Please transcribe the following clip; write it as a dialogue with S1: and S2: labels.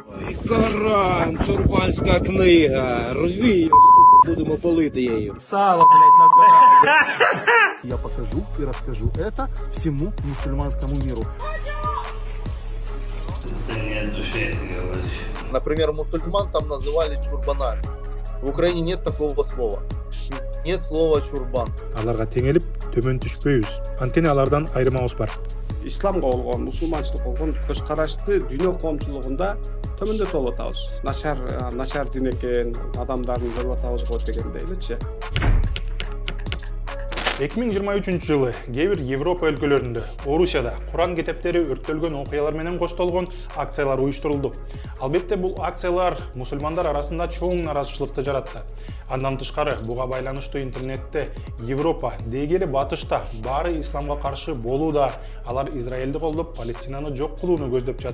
S1: Ой, Коран, Чурбанська книга, рви її, сука, будемо палити її.
S2: Сало, блядь, на Коране.
S3: Я покажу и расскажу это всему мусульманскому миру.
S4: Это не от души ты говоришь.
S5: Например, мусульман там называли чурбанами. В Украине нет такого слова. Нет слова чурбан.
S6: Аларга теңелип төмөн түшпөйбүз. Анткени алардан айырмабыз бар.
S2: İslamga болгон, мусулманчылыкка болгон көз карашты дүйнө коомчулугунда төмөндөтүп алып атабыз. Начар дин экен, адамдарын көрүп атабыз го дегендей элечи.
S6: 2023 жылы кээ бир Европа өлкөлөрүндө, Орусияда Куран китептери өрттөлгөн окуялар менен коштолгон акциялар уюштурулду. Албетте бул акциялар мусулмандар арасында чоң наразычылыкты жаратты. Андан тышкары буга байланыштуу интернетте Европа, дегеле батышта баары исламга каршы болууда, алар Израилди колдоп, Палестинаны жок кылууну көздөп жатышат.